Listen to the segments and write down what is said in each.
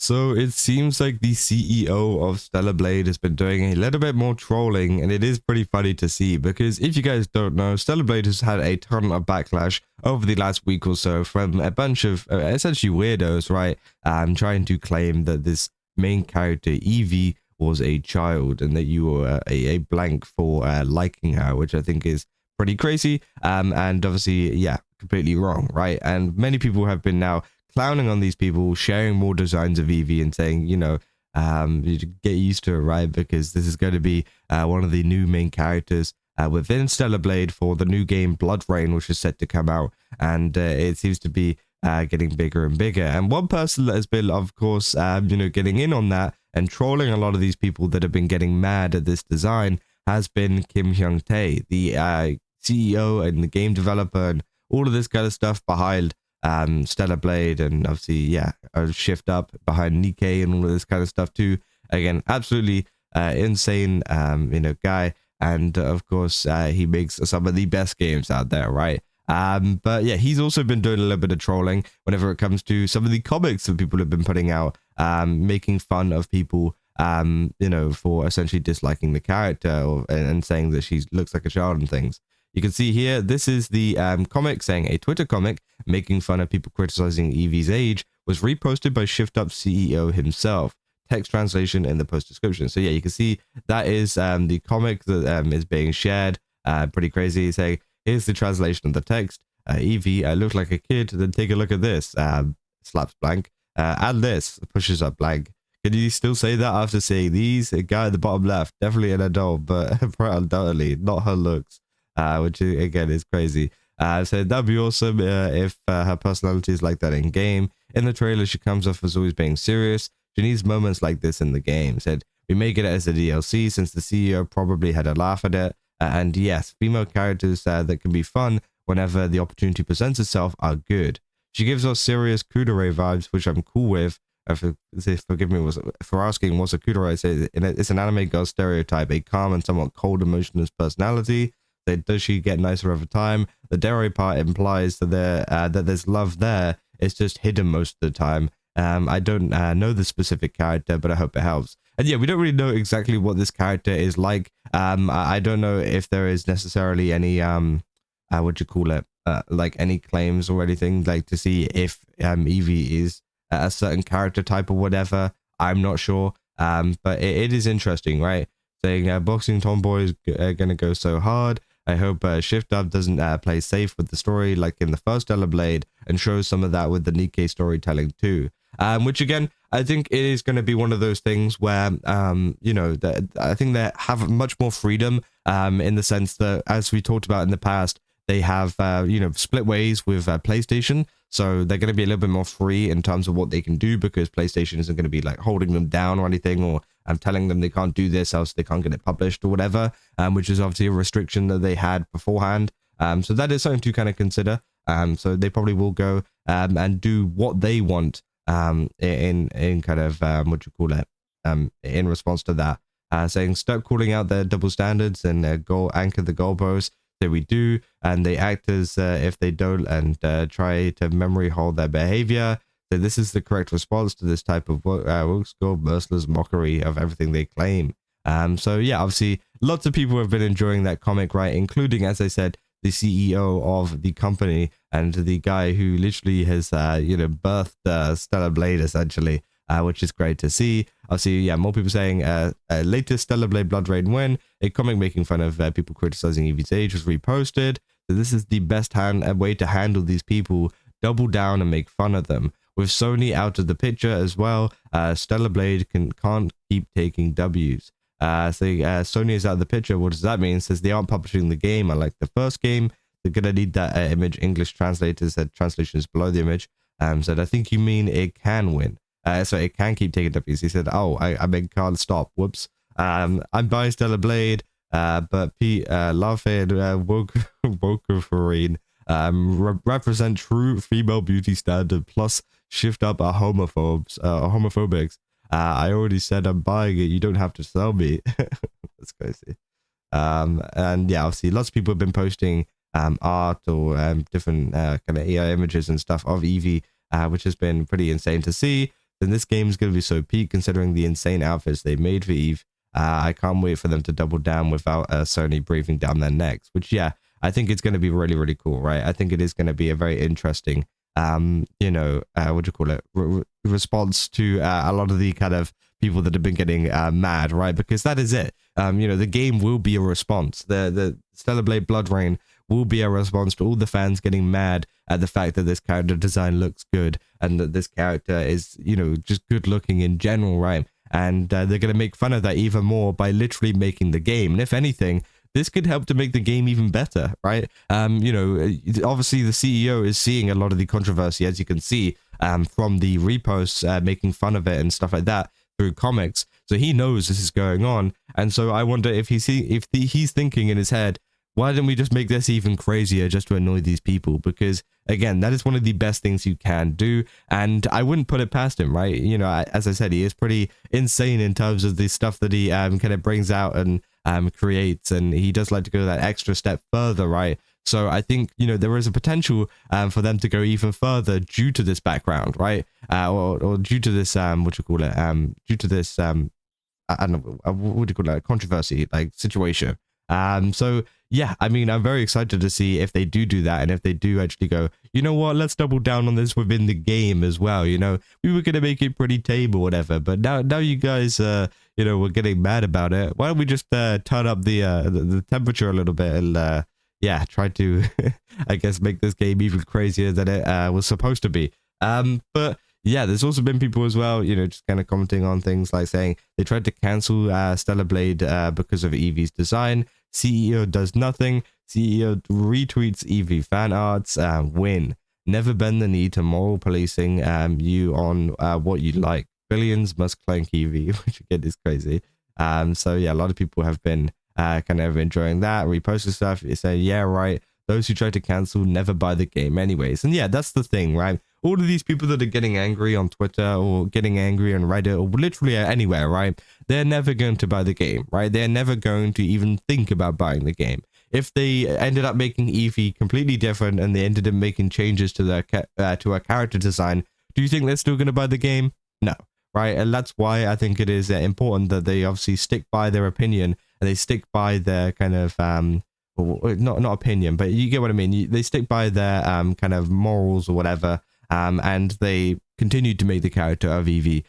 So it seems like the CEO of Stellar Blade has been doing a little bit more trolling, and it is pretty funny to see because if you guys don't know, Stellar Blade has had a ton of backlash over the last week or so from a bunch of essentially weirdos, right? Trying to claim that this main character Evie was a child and that you were a blank for liking her, which I think is pretty crazy. And obviously, yeah, completely wrong, right? And many people have been now clowning on these people, sharing more designs of Eevee and saying, you get used to it, right? Because this is going to be one of the new main characters within Stellar Blade for the new game Blood Rain, which is set to come out. And it seems to be getting bigger and bigger. And one person that has been, of course, getting in on that and trolling a lot of these people that have been getting mad at this design has been Kim Hyung-tae, the CEO and the game developer and all of this kind of stuff behind Stellar Blade, and obviously, yeah, a shift up behind Nikkei and all of this kind of stuff too. Again, absolutely insane, guy. And of course, he makes some of the best games out there, right? But yeah, he's also been doing a little bit of trolling whenever it comes to some of the comics that people have been putting out, making fun of people, for essentially disliking the character and saying that she looks like a child and things. You can see here, this is the comic saying a Twitter comic making fun of people criticizing Eevee's age was reposted by Shift Up CEO himself. Text translation in the post description. So yeah, you can see that is the comic that is being shared. Pretty crazy. Saying, here's the translation of the text. Eevee, I look like a kid. Then take a look at this. Slaps blank. Add this. Pushes up blank. Can you still say that after saying these? A guy at the bottom left. Definitely an adult, but undoubtedly not her looks. Which again is crazy. So that'd be awesome if her personality is like that in game. In the trailer, she comes off as always being serious. She needs moments like this in the game. Said we may get it as a DLC since the CEO probably had a laugh at it. And yes, female characters that can be fun whenever the opportunity presents itself are good. She gives us serious kudere vibes, which I'm cool with. Forgive me for asking what's a kudere. It's an anime girl stereotype, a calm and somewhat cold, emotionless personality. Does she get nicer over time? The dairy part implies that there's love there. It's just hidden most of the time. I don't know the specific character, but I hope it helps. And yeah, we don't really know exactly what this character is like. I don't know if there is necessarily any like any claims or anything like to see if Eevee is a certain character type or whatever. I'm not sure. But it is interesting, right? Saying boxing tomboy is gonna go so hard. I hope Shift Up doesn't play safe with the story like in the first Stellar Blade and shows some of that with the Nikkei storytelling too. Which again, I think it is going to be one of those things where, I think they have much more freedom in the sense that, as we talked about in the past, they have, split ways with PlayStation. So they're going to be a little bit more free in terms of what they can do because PlayStation isn't going to be like holding them down or anything, or telling them they can't do this else they can't get it published or whatever, which is obviously a restriction that they had beforehand. So that is something to kind of consider. So they probably will go and do what they want in kind of in response to that, saying stop calling out their double standards and anchor the goalposts. So we do, and they act as if they don't, and try to memory hold their behavior. So this is the correct response to this type of merciless mockery of everything they claim. So yeah, obviously lots of people have been enjoying that comic, right? Including, as I said, the CEO of the company and the guy who literally has, birthed Stellar Blade essentially, which is great to see. Obviously, yeah, more people saying latest Stellar Blade Blood Rain win, a comic making fun of people criticizing Eevee's age was reposted. So this is the best way to handle these people, double down and make fun of them. With Sony out of the picture as well, Stellar Blade can't keep taking W's. Sony is out of the picture. What does that mean? It says they aren't publishing the game. Unlike the first game, they're gonna need that image. English translator said translation is below the image. Said I think you mean it can win. So it can keep taking W's. He said, oh, I can't stop. Whoops. I'm buying Stellar Blade. But Pete Laughed Wokerfarine represent true female beauty standard. Plus, Shift Up are homophobics. I already said I'm buying it. You don't have to sell me. That's crazy. And yeah, obviously, lots of people have been posting art or different kind of AI images and stuff of Eevee, which has been pretty insane to see. then this game is going to be so peak considering the insane outfits they made for Eve. I can't wait for them to double down without Sony breathing down their necks, which, yeah, I think it's going to be really, really cool, right? I think it is going to be a very interesting, you know, what do you call it? Response to a lot of the kind of people that have been getting mad, right? Because that is it. You know, the game will be a response. The Stellar Blade Blood Rain will be a response to all the fans getting mad at the fact that this character design looks good and that this character is, you know, just good looking in general, right? And they're going to make fun of that even more by literally making the game. And if anything, this could help to make the game even better, right? You know, obviously the CEO is seeing a lot of the controversy, as you can see, from the reposts making fun of it and stuff like that through comics. So he knows this is going on. And so I wonder if he's thinking in his head, why don't we just make this even crazier just to annoy these people? Because, again, that is one of the best things you can do. And I wouldn't put it past him, right? You know, as I said, he is pretty insane in terms of the stuff that he kind of brings out and creates. And he does like to go that extra step further, right? So I think, you know, there is a potential for them to go even further due to this background, right? Or due to this, what you call it? Due to this, I don't know, what do you call it? Controversy, like situation. So yeah, I mean, I'm very excited to see if they do that, and if they do actually go, you know what, let's double down on this within the game as well. You know, we were gonna make it pretty tame or whatever, but now you guys, you know, we're getting mad about it. Why don't we just turn up the temperature a little bit and yeah, try to, I guess, make this game even crazier than it was supposed to be. But yeah, there's also been people as well, you know, just kind of commenting on things like saying they tried to cancel Stellar Blade because of Eevee's design. CEO does nothing. CEO retweets Eevee fan arts. Win. Never bend the knee to moral policing you on what you like. Billions must clank Eevee, which again is crazy. So yeah, a lot of people have been kind of enjoying that, reposting stuff. They say, yeah, right. Those who try to cancel never buy the game anyways. And yeah, that's the thing, right? All of these people that are getting angry on Twitter or getting angry on Reddit or literally anywhere, right? They're never going to buy the game, right? They're never going to even think about buying the game. If they ended up making Eevee completely different and they ended up making changes to their to our character design, do you think they're still going to buy the game? No, right? And that's why I think it is important that they obviously stick by their opinion and they stick by their kind of not opinion, but you get what I mean. They stick by their kind of morals or whatever, and they continue to make the character of Eevee,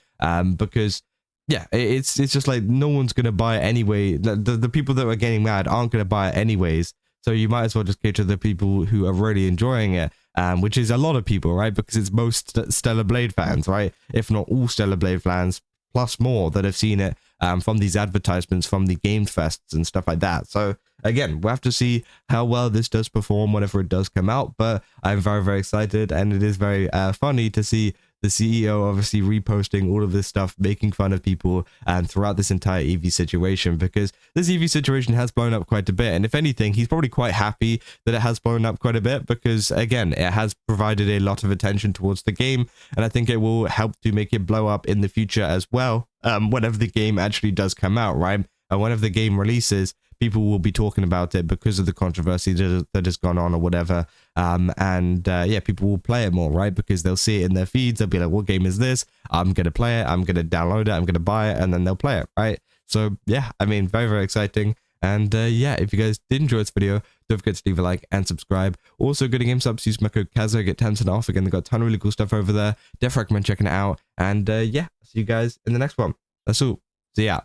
because yeah, it's just like no one's gonna buy it anyway. The people that are getting mad aren't gonna buy it anyways, so you might as well just cater to the people who are really enjoying it, which is a lot of people, right? Because it's most Stellar Blade fans, right? If not all Stellar Blade fans, plus more that have seen it from these advertisements from the game fests and stuff like that. So again, we'll have to see how well this does perform whenever it does come out, but I'm very, very excited, and it is very funny to see the CEO obviously reposting all of this stuff, making fun of people throughout this entire Eevee situation, because this Eevee situation has blown up quite a bit, and if anything, he's probably quite happy that it has blown up quite a bit, because again, it has provided a lot of attention towards the game, and I think it will help to make it blow up in the future as well, whenever the game actually does come out, right? And whenever the game releases, people will be talking about it because of the controversy that has gone on or whatever. Yeah, people will play it more, right? Because they'll see it in their feeds. They'll be like, what game is this? I'm going to play it. I'm going to download it. I'm going to buy it. And then they'll play it, right? So yeah, I mean, very, very exciting. And yeah, if you guys did enjoy this video, don't forget to leave a like and subscribe. Also, go to GameStop, use my code Kazo, get 10% off. Again, they've got a ton of really cool stuff over there. Definitely recommend checking it out. And yeah, see you guys in the next one. That's all. See ya.